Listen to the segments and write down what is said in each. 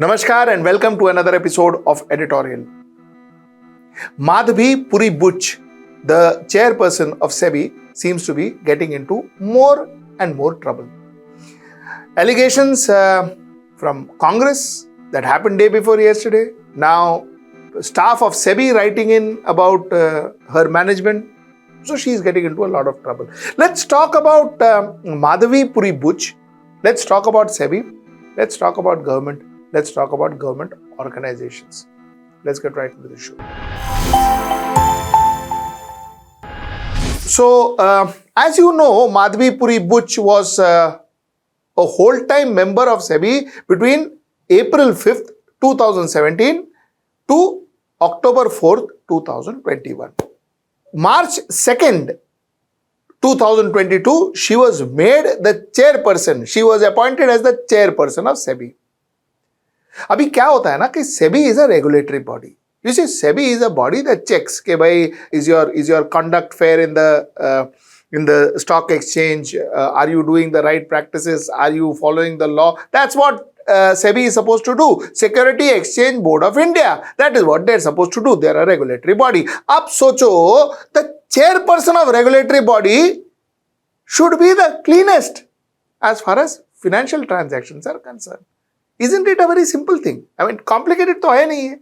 Namaskar and welcome to another episode of Editorial. Madhabi Puri Buch, the chairperson of SEBI, seems to be getting into more and more trouble. Allegations from Congress that happened day before yesterday. Now, staff of SEBI writing in about her management. So she is getting into a lot of trouble. Let's talk about Madhabi Puri Buch. Let's talk about SEBI. Let's talk about government. Let's talk about government organizations. Let's get right into the show. So, as you know, Madhabi Puri Buch was a whole-time member of SEBI between April 5th, 2017 to October 4th, 2021. March 2nd, 2022, she was made the chairperson. She was appointed as the chairperson of SEBI. अभी क्या होता है ना कि SEBI is a regulatory body. You see, SEBI is a body that checks कि भाई is your conduct fair in the stock exchange? Are you doing the right practices? Are you following the law? That's what SEBI is supposed to do. Security Exchange Board of India. That is what they're supposed to do. They're a regulatory body. अब सोचो, the chairperson of regulatory body should be the cleanest as far as financial transactions are concerned. Isn't it a very simple thing? I mean, complicated तो है नहीं है.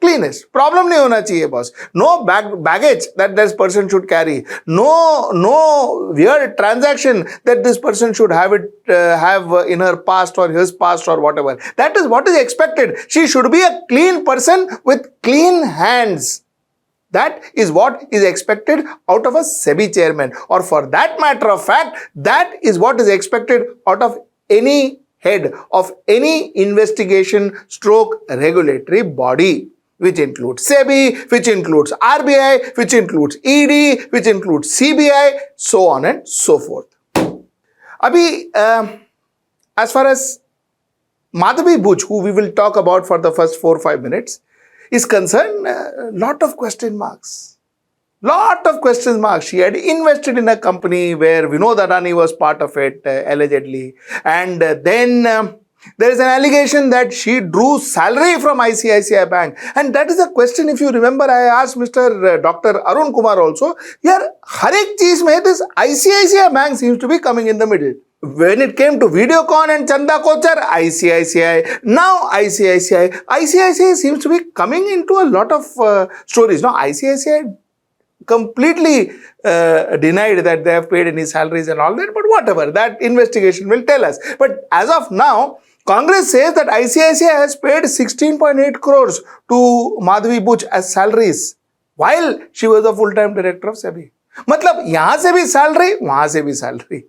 Cleanest. Problem नहीं होना चाहिए boss. No baggage that this person should carry. No weird transaction that this person should have in her past or his past or whatever. That is what is expected. She should be a clean person with clean hands. That is what is expected out of a SEBI chairman. Or for that matter of fact, that is what is expected out of any head of any investigation stroke regulatory body, which includes SEBI, which includes RBI, which includes ED, which includes CBI, so on and so forth. Abhi, as far as Madhabi Buch, who we will talk about for the first 4 or 5 minutes, is concerned, lot of question marks. Lot of question marks. She had invested in a company where Vinod Adani was part of it, allegedly. And then there is an allegation that she drew salary from ICICI Bank. And that is a question, if you remember, I asked Mr. Dr. Arun Kumar also. Here, har ek cheez mein this ICICI Bank seems to be coming in the middle. When it came to Videocon and Chanda Kochar, ICICI, now ICICI seems to be coming into a lot of stories. Now, ICICI completely denied that they have paid any salaries and all that, but whatever, that investigation will tell us. But as of now, Congress says that ICICI has paid 16.8 crores to Madhabi Buch as salaries while she was a full-time director of SEBI. मतलब यहाँ से भी salary, वहाँ से भी salary.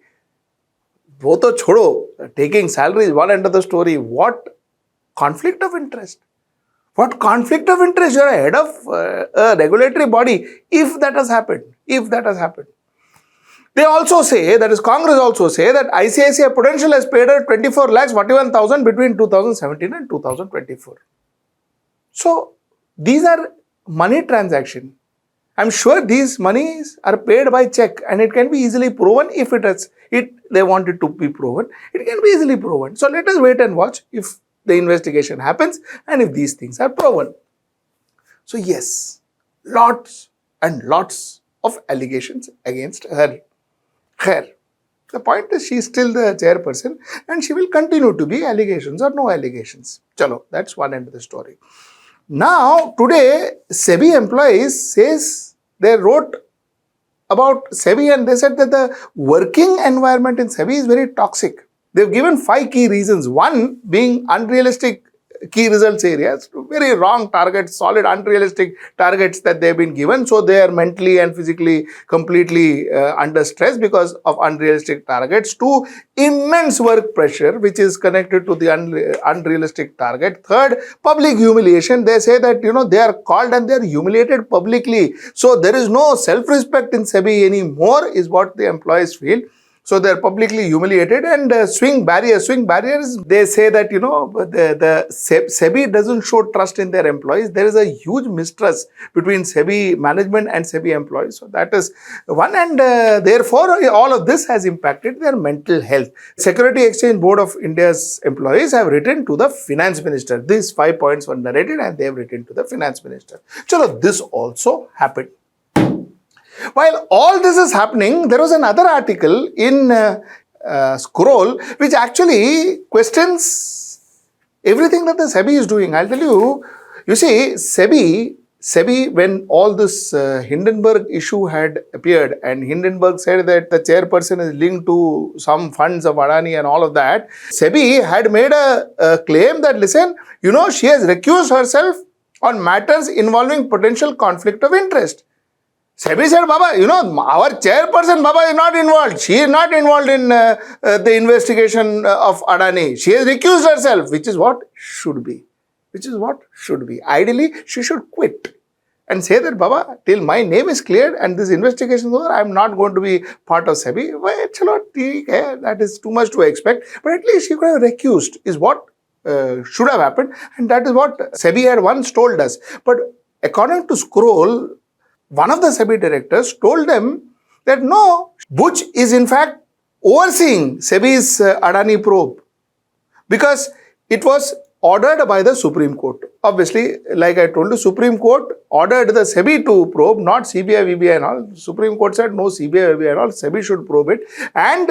वो तो छोड़ो, taking salary is one end of the story. What conflict of interest? What conflict of interest? You're a head of a regulatory body. If that has happened. They also say, that is Congress also say that ICICI Prudential has paid her 24 lakhs 41,000 between 2017 and 2024. So, these are money transactions. I'm sure these monies are paid by check and it can be easily proven if they want it to be proven. It can be easily proven. So, let us wait and watch if the investigation happens and if these things are proven. So yes, lots and lots of allegations against her. The point is she is still the chairperson and she will continue to be allegations or no allegations. Chalo, that's one end of the story. Now, today, SEBI employees says they wrote about SEBI and they said that the working environment in SEBI is very toxic. They've given 5 key reasons. One being unrealistic key results areas, very wrong targets, solid unrealistic targets that they've been given. So they are mentally and physically completely under stress because of unrealistic targets. 2, immense work pressure, which is connected to the unrealistic target. 3rd, public humiliation. They say that, they are called and they are humiliated publicly. So there is no self-respect in SEBI anymore, is what the employees feel. So they're publicly humiliated and swing barriers, they say that, the SEBI doesn't show trust in their employees. There is a huge mistrust between SEBI management and SEBI employees. So that is one, and therefore all of this has impacted their mental health. Security Exchange Board of India's employees have written to the finance minister. These 5 points were narrated and they have written to the finance minister. Chalo, this also happened. While all this is happening, there was another article in Scroll which actually questions everything that the SEBI is doing. I'll tell you, you see, SEBI, when all this Hindenburg issue had appeared, and Hindenburg said that the chairperson is linked to some funds of Adani and all of that, SEBI had made a claim that, listen, she has recused herself on matters involving potential conflict of interest. SEBI said, Baba, our chairperson, Baba, is not involved. She is not involved in the investigation of Adani. She has recused herself, which is what should be. Ideally, she should quit and say that, Baba, till my name is cleared and this investigation is over, I am not going to be part of SEBI. Well, that is too much to expect. But at least she could have recused, is what should have happened. And that is what SEBI had once told us. But according to Scroll, one of the SEBI directors told them that no, Buch is in fact overseeing SEBI's Adani probe because it was ordered by the Supreme Court. Obviously, like I told you, Supreme Court ordered the SEBI to probe, not CBI, VBI and all. Supreme Court said no, CBI, VBI and all, SEBI should probe it. And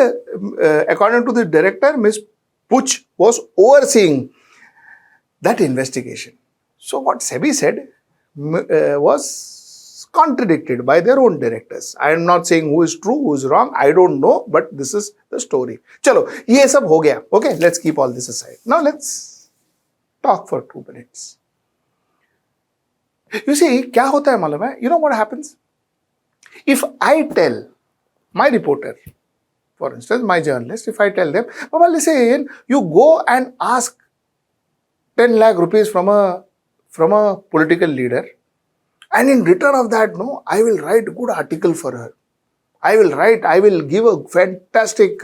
according to the director, Ms. Buch was overseeing that investigation. So what SEBI said was contradicted by their own directors. I am not saying who is true, who is wrong. I don't know, but this is the story. Chalo, ye sab ho gaya. Okay, let's keep all this aside. Now let's talk for 2 minutes. You see, kya hota hai malum hai? You know what happens? If I tell my reporter, for instance, my journalist, if I tell them, Baba, listen, you go and ask 10 lakh rupees from a political leader, and in return of that, I will write a good article for her. I will give a fantastic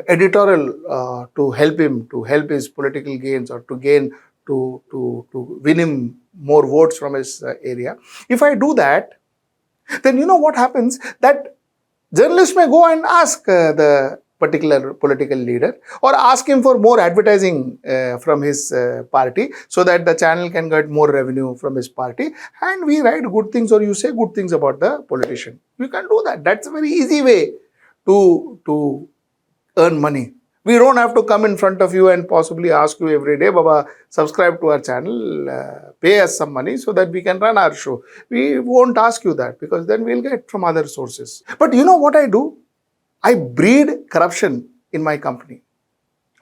editorial to help him, to help his political gains or to win him more votes from his area. If I do that, then you know what happens? That journalist may go and ask the particular political leader or ask him for more advertising from his party so that the channel can get more revenue from his party, and we write good things or you say good things about the politician. You can do that. That's a very easy way to earn money. We don't have to come in front of you and possibly ask you every day, Baba, subscribe to our channel, pay us some money so that we can run our show. We won't ask you that because then we'll get from other sources. But you know what I do? I breed corruption in my company.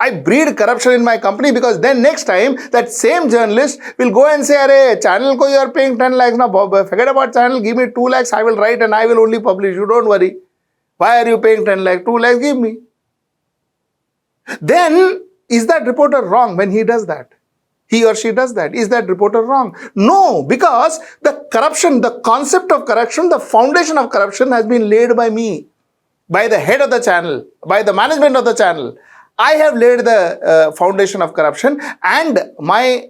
Because then next time that same journalist will go and say, Arey, channel ko you are paying 10 lakhs now, forget about channel, give me 2 lakhs, I will write and I will only publish, you don't worry. Why are you paying 10 lakhs? 2 lakhs give me. Then is that reporter wrong when he does that? He or she does that. Is that reporter wrong? No, because the corruption, the concept of corruption, the foundation of corruption has been laid by me, by the head of the channel, by the management of the channel. I have laid the foundation of corruption and my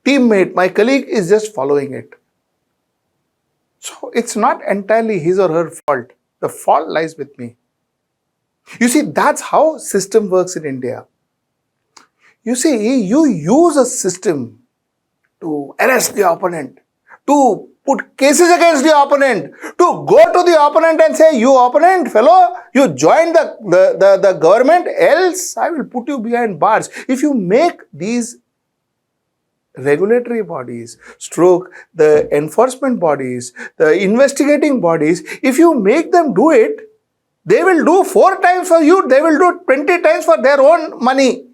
teammate, my colleague is just following it. So it's not entirely his or her fault. The fault lies with me. You see, that's how system works in India. You see, you use a system to arrest the opponent, to put cases against the opponent, to go to the opponent and say, you opponent, fellow, you join the government, else I will put you behind bars. If you make these regulatory bodies, the enforcement bodies, the investigating bodies, if you make them do it, they will do 4 times for you, they will do 20 times for their own money.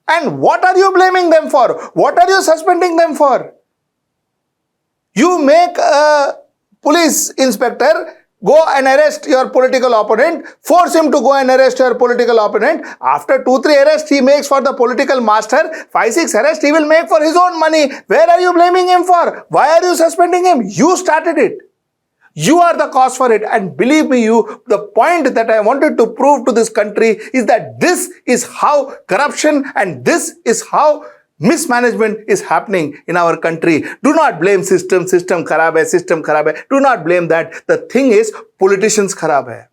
And what are you blaming them for? What are you suspending them for? You make a police inspector go and arrest your political opponent, force him to go and arrest your political opponent. After 2-3 arrests he makes for the political master, 5-6 arrests he will make for his own money. Where are you blaming him for? Why are you suspending him? You started it. You are the cause for it. And believe me, the point that I wanted to prove to this country is that this is how corruption and this is how mismanagement is happening in our country. Do not blame system kharab hai, system kharab hai. Do not blame that. The thing is, politicians kharab hai.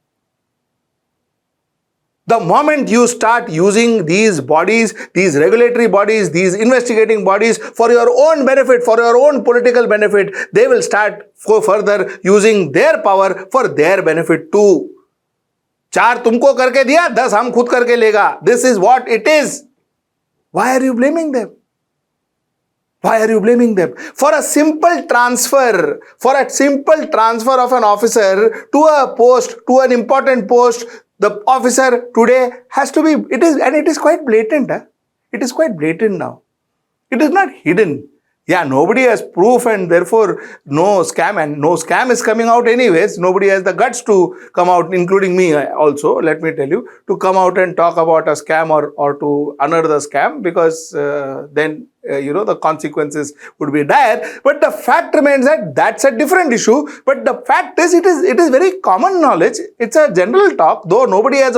The moment you start using these bodies, these regulatory bodies, these investigating bodies for your own benefit, for your own political benefit, they will start further using their power for their benefit too. 4 तुमको करके दिया, 10 हम खुद करके लेगा. This is what it is. Why are you blaming them? Why are you blaming them? For a simple transfer of an officer to a post, to an important post, the officer today has to be, it is quite blatant. It is quite blatant now. It is not hidden. Yeah, nobody has proof and therefore no scam, and no scam is coming out anyways. Nobody has the guts to come out, including me also, let me tell you, to come out and talk about a scam or to unearth the scam, because then the consequences would be dire. But the fact remains that that's a different issue. But the fact is, it is very common knowledge. It's a general talk, though nobody has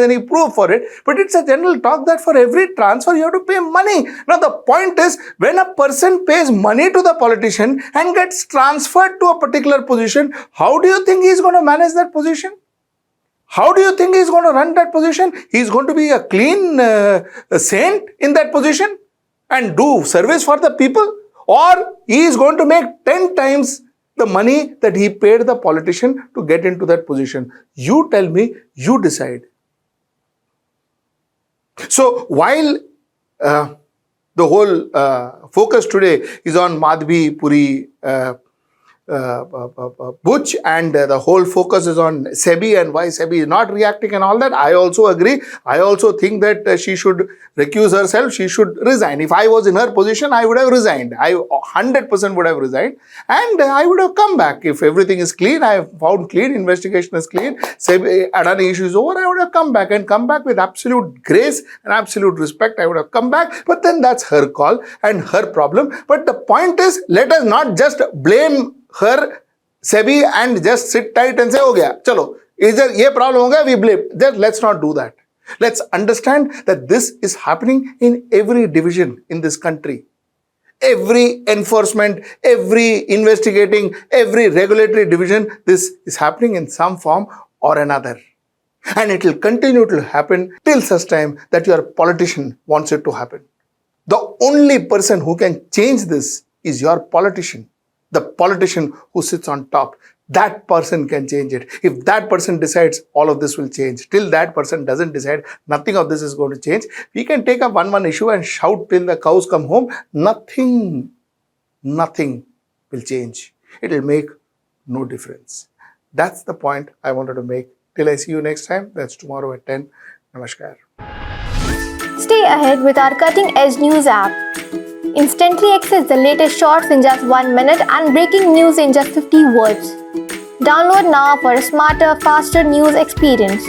any proof for it. But it's a general talk that for every transfer you have to pay money. Now the point is, when a person pays money to the politician and gets transferred to a particular position, how do you think he's going to manage that position? How do you think he's going to run that position? He's going to be a clean saint in that position and do service for the people? Or he is going to make 10 times the money that he paid the politician to get into that position? You tell me, you decide. So while the whole focus today is on Madhabi Puri Buch, and the whole focus is on SEBI and why SEBI is not reacting and all that, I also agree. I also think that she should recuse herself. She should resign. If I was in her position, I would have resigned. I 100% would have resigned, and I would have come back. If everything is clean, I have found clean, investigation is clean, SEBI, Adani issue is over, I would have come back with absolute grace and absolute respect. I would have come back, but then that's her call and her problem. But the point is, let us not just blame her, SEBI, and just sit tight and say, oh gaya, chalo, is there ye problem ho gaya, we blame. Let's not do that. Let's understand that this is happening in every division in this country. Every enforcement, every investigating, every regulatory division, this is happening in some form or another. And it will continue to happen till such time that your politician wants it to happen. The only person who can change this is your politician. The politician who sits on top, that person can change it. If that person decides, all of this will change. Till that person doesn't decide, nothing of this is going to change. We can take up one issue and shout till the cows come home. Nothing will change. It will make no difference. That's the point I wanted to make. Till I see you next time, that's tomorrow at 10. Namaskar. Stay ahead with our cutting edge news app. Instantly access the latest shorts in just 1 minute and breaking news in just 50 words. Download now for a smarter, faster news experience.